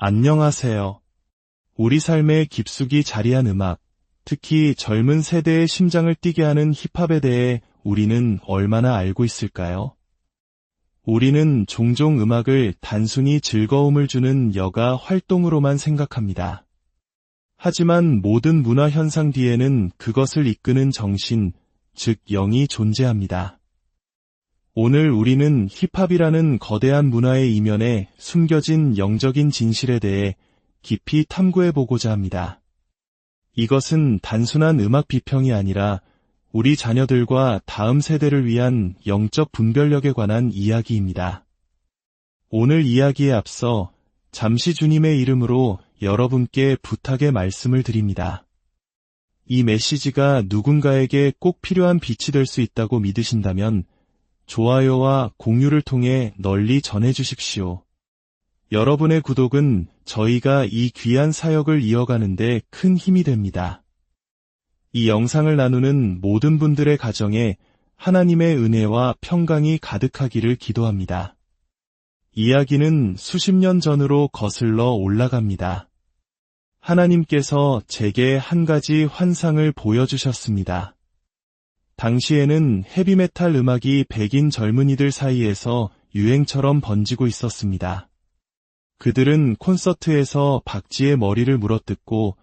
안녕하세요. 우리 삶에 깊숙이 자리한 음악, 특히 젊은 세대의 심장을 뛰게 하는 힙합에 대해 우리는 얼마나 알고 있을까요? 우리는 종종 음악을 단순히 즐거움을 주는 여가 활동으로만 생각합니다. 하지만 모든 문화 현상 뒤에는 그것을 이끄는 정신, 즉 영이 존재합니다. 오늘 우리는 힙합이라는 거대한 문화의 이면에 숨겨진 영적인 진실에 대해 깊이 탐구해보고자 합니다. 이것은 단순한 음악 비평이 아니라 우리 자녀들과 다음 세대를 위한 영적 분별력에 관한 이야기입니다. 오늘 이야기에 앞서 잠시 주님의 이름으로 여러분께 부탁의 말씀을 드립니다. 이 메시지가 누군가에게 꼭 필요한 빛이 될 수 있다고 믿으신다면 좋아요와 공유를 통해 널리 전해주십시오. 여러분의 구독은 저희가 이 귀한 사역을 이어가는 데 큰 힘이 됩니다. 이 영상을 나누는 모든 분들의 가정에 하나님의 은혜와 평강이 가득하기를 기도합니다. 이야기는 수십 년 전으로 거슬러 올라갑니다. 하나님께서 제게 한 가지 환상을 보여주셨습니다. 당시에는 헤비메탈 음악이 백인 젊은이들 사이에서 유행처럼 번지고 있었습니다. 그들은 콘서트에서 박쥐의 머리를 물어뜯고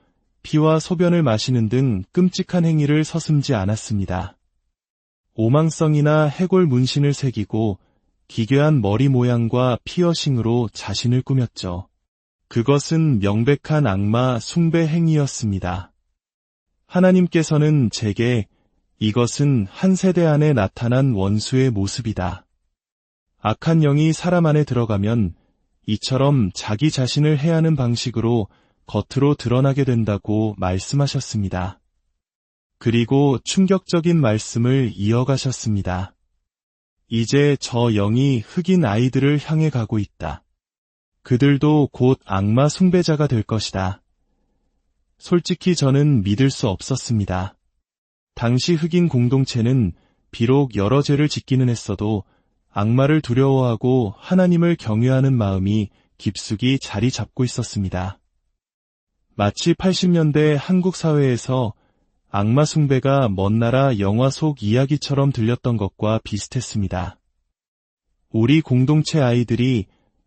피와 소변을 마시는 등 끔찍한 행위를 서슴지 않았습니다. 오망성이나 해골 문신을 새기고 기괴한 머리 모양과 피어싱으로 자신을 꾸몄죠. 그것은 명백한 악마 숭배 행위였습니다. 하나님께서는 제게 이것은 한 세대 안에 나타난 원수의 모습이다. 악한 영이 사람 안에 들어가면 이처럼 자기 자신을 해하는 방식으로 겉으로 드러나게 된다고 말씀하셨습니다. 그리고 충격적인 말씀을 이어가셨습니다. 이제 저 영이 흑인 아이들을 향해 가고 있다. 그들도 곧 악마 숭배자가 될 것이다. 솔직히 저는 믿을 수 없었습니다. 당시 흑인 공동체는 비록 여러 죄를 짓기는 했어도 악마를 두려워하고 하나님을 경외하는 마음이 깊숙이 자리 잡고 있었습니다. 마치 80년대 한국 사회에서 악마 숭배가 먼 나라 영화 속 이야기처럼 들렸던 것과 비슷했습니다. 우리 공동체 아이들이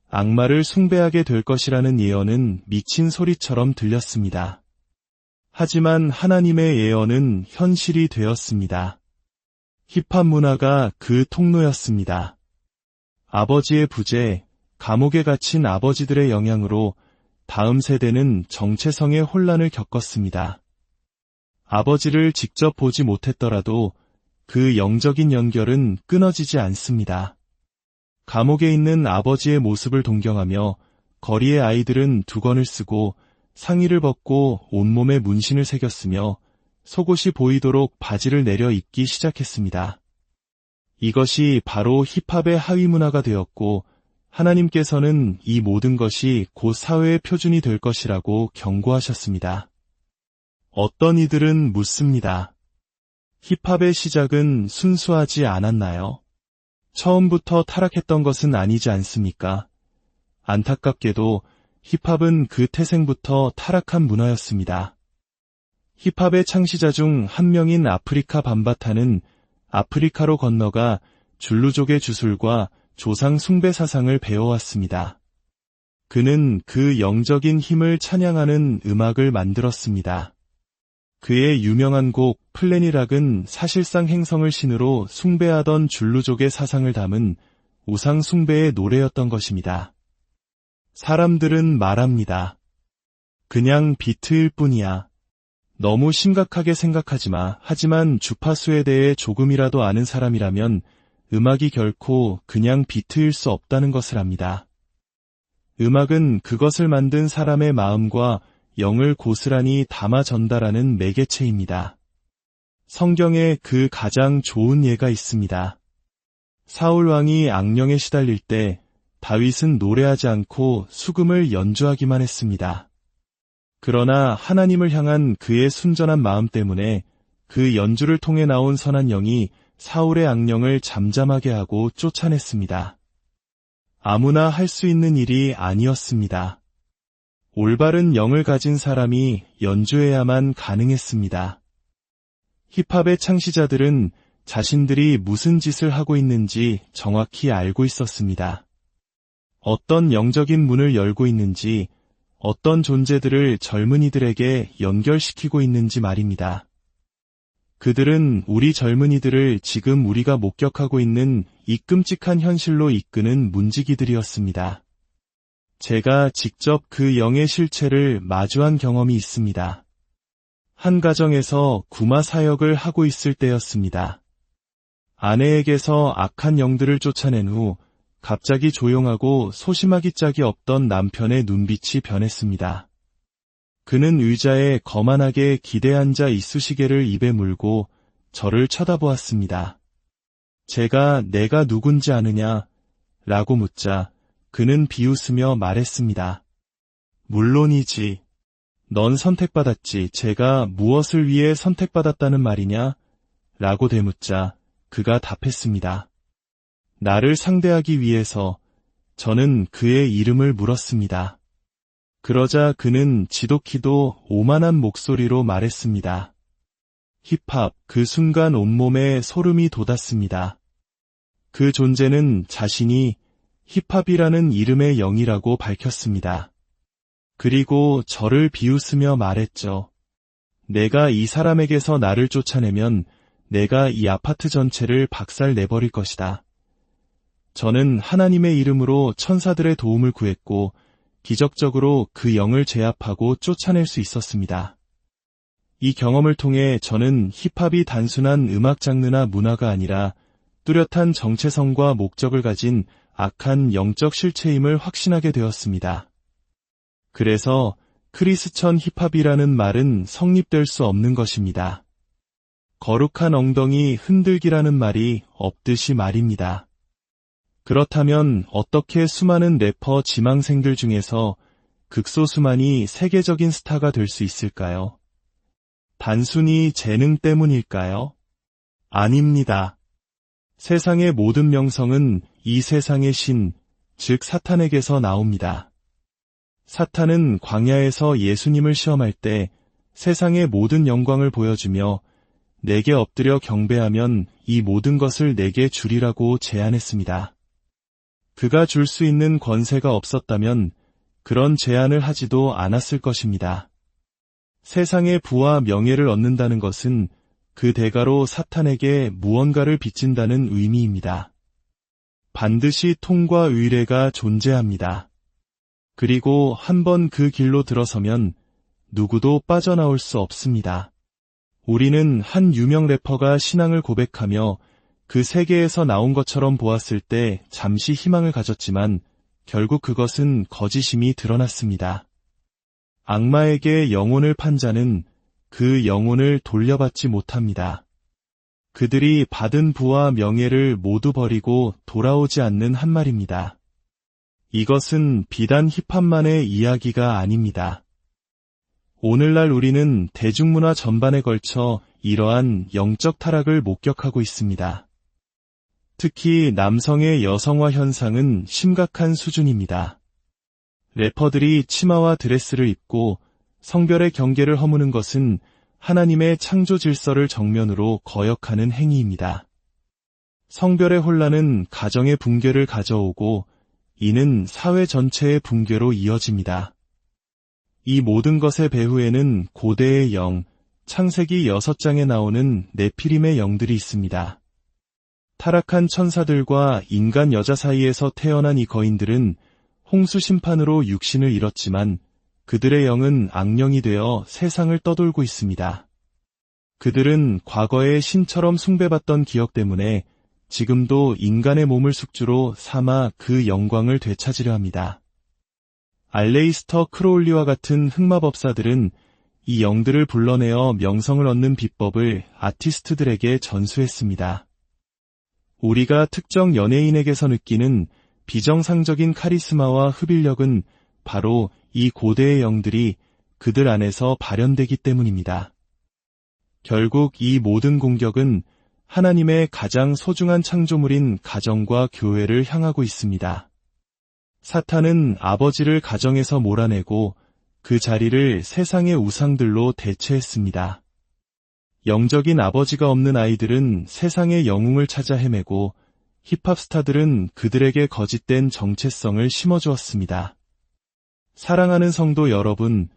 악마를 숭배하게 될 것이라는 예언은 미친 소리처럼 들렸습니다. 하지만 하나님의 예언은 현실이 되었습니다. 힙합 문화가 그 통로였습니다. 아버지의 부재, 감옥에 갇힌 아버지들의 영향으로 다음 세대는 정체성의 혼란을 겪었습니다. 아버지를 직접 보지 못했더라도 그 영적인 연결은 끊어지지 않습니다. 감옥에 있는 아버지의 모습을 동경하며 거리의 아이들은 두건을 쓰고 상의를 벗고 온몸에 문신을 새겼으며 속옷이 보이도록 바지를 내려 입기 시작했습니다. 이것이 바로 힙합의 하위 문화가 되었고 하나님께서는 이 모든 것이 곧 사회의 표준이 될 것이라고 경고하셨습니다. 어떤 이들은 묻습니다. 힙합의 시작은 순수하지 않았나요? 처음부터 타락했던 것은 아니지 않습니까? 안타깝게도 힙합은 그 태생부터 타락한 문화였습니다. 힙합의 창시자 중 한 명인 아프리카 밤바타는 아프리카로 건너가 줄루족의 주술과 조상 숭배 사상을 배워왔습니다. 그는 그 영적인 힘을 찬양하는 음악을 만들었습니다. 그의 유명한 곡 플래니락은 사실상 행성을 신으로 숭배하던 줄루족의 사상을 담은 우상 숭배의 노래였던 것입니다. 사람들은 말합니다. 그냥 비트일 뿐이야. 너무 심각하게 생각하지 마. 하지만 주파수에 대해 조금이라도 아는 사람이라면 음악이 결코 그냥 비트일 수 없다는 것을 압니다. 음악은 그것을 만든 사람의 마음과 영을 고스란히 담아 전달하는 매개체입니다. 성경에 그 가장 좋은 예가 있습니다. 사울 왕이 악령에 시달릴 때 다윗은 노래하지 않고 수금을 연주하기만 했습니다. 그러나 하나님을 향한 그의 순전한 마음 때문에 그 연주를 통해 나온 선한 영이 사울의 악령을 잠잠하게 하고 쫓아냈습니다. 아무나 할 수 있는 일이 아니었습니다. 올바른 영을 가진 사람이 연주해야만 가능했습니다. 힙합의 창시자들은 자신들이 무슨 짓을 하고 있는지 정확히 알고 있었습니다. 어떤 영적인 문을 열고 있는지, 어떤 존재들을 젊은이들에게 연결시키고 있는지 말입니다. 그들은 우리 젊은이들을 지금 우리가 목격하고 있는 이 끔찍한 현실로 이끄는 문지기들이었습니다. 제가 직접 그 영의 실체를 마주한 경험이 있습니다. 한 가정에서 구마 사역을 하고 있을 때였습니다. 아내에게서 악한 영들을 쫓아낸 후 갑자기 조용하고 소심하기 짝이 없던 남편의 눈빛이 변했습니다. 그는 의자에 거만하게 기대앉아 이쑤시개를 입에 물고 저를 쳐다보았습니다. 제가 내가 누군지 아느냐? 라고 묻자 그는 비웃으며 말했습니다. 물론이지. 넌 선택받았지. 제가 무엇을 위해 선택받았다는 말이냐? 라고 되묻자 그가 답했습니다. 나를 상대하기 위해서. 저는 그의 이름을 물었습니다. 그러자 그는 지독히도 오만한 목소리로 말했습니다. 힙합. 그 순간 온몸에 소름이 돋았습니다. 그 존재는 자신이 힙합이라는 이름의 영이라고 밝혔습니다. 그리고 저를 비웃으며 말했죠. 내가 이 사람에게서 나를 쫓아내면 내가 이 아파트 전체를 박살내버릴 것이다. 저는 하나님의 이름으로 천사들의 도움을 구했고 기적적으로 그 영을 제압하고 쫓아낼 수 있었습니다. 이 경험을 통해 저는 힙합이 단순한 음악 장르나 문화가 아니라 뚜렷한 정체성과 목적을 가진 악한 영적 실체임을 확신하게 되었습니다. 그래서 크리스천 힙합이라는 말은 성립될 수 없는 것입니다. 거룩한 엉덩이 흔들기라는 말이 없듯이 말입니다. 그렇다면 어떻게 수많은 래퍼 지망생들 중에서 극소수만이 세계적인 스타가 될 수 있을까요? 단순히 재능 때문일까요? 아닙니다. 세상의 모든 명성은 이 세상의 신, 즉 사탄에게서 나옵니다. 사탄은 광야에서 예수님을 시험할 때 세상의 모든 영광을 보여주며 내게 엎드려 경배하면 이 모든 것을 내게 주리라고 제안했습니다. 그가 줄 수 있는 권세가 없었다면 그런 제안을 하지도 않았을 것입니다. 세상의 부와 명예를 얻는다는 것은 그 대가로 사탄에게 무언가를 빚진다는 의미입니다. 반드시 통과 의례가 존재합니다. 그리고 한번 그 길로 들어서면 누구도 빠져나올 수 없습니다. 우리는 한 유명 래퍼가 신앙을 고백하며 그 세계에서 나온 것처럼 보았을 때 잠시 희망을 가졌지만 결국 그것은 거짓임이 드러났습니다. 악마에게 영혼을 판 자는 그 영혼을 돌려받지 못합니다. 그들이 받은 부와 명예를 모두 버리고 돌아오지 않는 한 말입니다. 이것은 비단 힙합만의 이야기가 아닙니다. 오늘날 우리는 대중문화 전반에 걸쳐 이러한 영적 타락을 목격하고 있습니다. 특히 남성의 여성화 현상은 심각한 수준입니다. 래퍼들이 치마와 드레스를 입고 성별의 경계를 허무는 것은 하나님의 창조 질서를 정면으로 거역하는 행위입니다. 성별의 혼란은 가정의 붕괴를 가져오고 이는 사회 전체의 붕괴로 이어집니다. 이 모든 것의 배후에는 고대의 영, 창세기 6장에 나오는 네피림의 영들이 있습니다. 타락한 천사들과 인간 여자 사이에서 태어난 이 거인들은 홍수 심판으로 육신을 잃었지만 그들의 영은 악령이 되어 세상을 떠돌고 있습니다. 그들은 과거의 신처럼 숭배받던 기억 때문에 지금도 인간의 몸을 숙주로 삼아 그 영광을 되찾으려 합니다. 알레이스터 크로울리와 같은 흑마법사들은 이 영들을 불러내어 명성을 얻는 비법을 아티스트들에게 전수했습니다. 우리가 특정 연예인에게서 느끼는 비정상적인 카리스마와 흡입력은 바로 이 고대의 영들이 그들 안에서 발현되기 때문입니다. 결국 이 모든 공격은 하나님의 가장 소중한 창조물인 가정과 교회를 향하고 있습니다. 사탄은 아버지를 가정에서 몰아내고 그 자리를 세상의 우상들로 대체했습니다. 영적인 아버지가 없는 아이들은 세상의 영웅을 찾아 헤매고 힙합 스타들은 그들에게 거짓된 정체성을 심어주었습니다. 사랑하는 성도 여러분,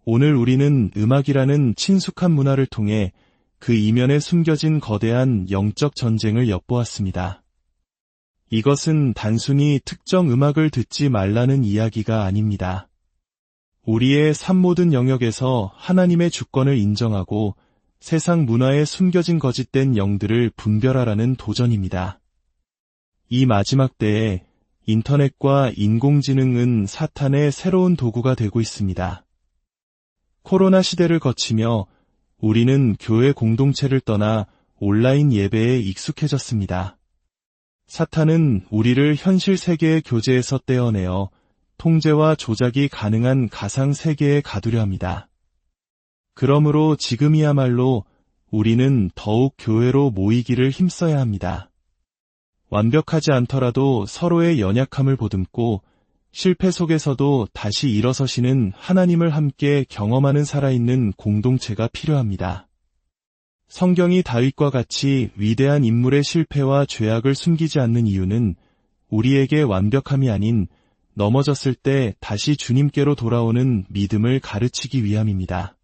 오늘 우리는 음악이라는 친숙한 문화를 통해 그 이면에 숨겨진 거대한 영적 전쟁을 엿보았습니다. 이것은 단순히 특정 음악을 듣지 말라는 이야기가 아닙니다. 우리의 삶 모든 영역에서 하나님의 주권을 인정하고 세상 문화에 숨겨진 거짓된 영들을 분별하라는 도전입니다. 이 마지막 때에 인터넷과 인공지능은 사탄의 새로운 도구가 되고 있습니다. 코로나 시대를 거치며 우리는 교회 공동체를 떠나 온라인 예배에 익숙해졌습니다. 사탄은 우리를 현실 세계의 교제에서 떼어내어 통제와 조작이 가능한 가상 세계에 가두려 합니다. 그러므로 지금이야말로 우리는 더욱 교회로 모이기를 힘써야 합니다. 완벽하지 않더라도 서로의 연약함을 보듬고 실패 속에서도 다시 일어서시는 하나님을 함께 경험하는 살아있는 공동체가 필요합니다. 성경이 다윗과 같이 위대한 인물의 실패와 죄악을 숨기지 않는 이유는 우리에게 완벽함이 아닌 넘어졌을 때 다시 주님께로 돌아오는 믿음을 가르치기 위함입니다.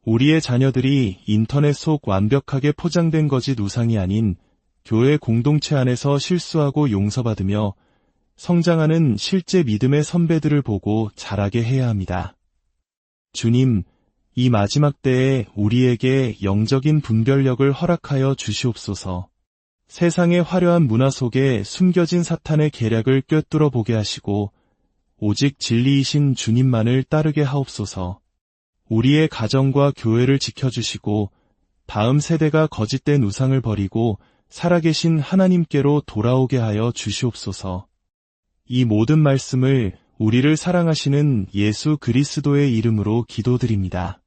우리의 자녀들이 인터넷 속 완벽하게 포장된 거짓 우상이 아닌 교회 공동체 안에서 실수하고 용서받으며 성장하는 실제 믿음의 선배들을 보고 자라게 해야 합니다. 주님, 이 마지막 때에 우리에게 영적인 분별력을 허락하여 주시옵소서. 세상의 화려한 문화 속에 숨겨진 사탄의 계략을 꿰뚫어 보게 하시고 오직 진리이신 주님만을 따르게 하옵소서. 우리의 가정과 교회를 지켜주시고 다음 세대가 거짓된 우상을 버리고 살아계신 하나님께로 돌아오게 하여 주시옵소서. 이 모든 말씀을 우리를 사랑하시는 예수 그리스도의 이름으로 기도드립니다.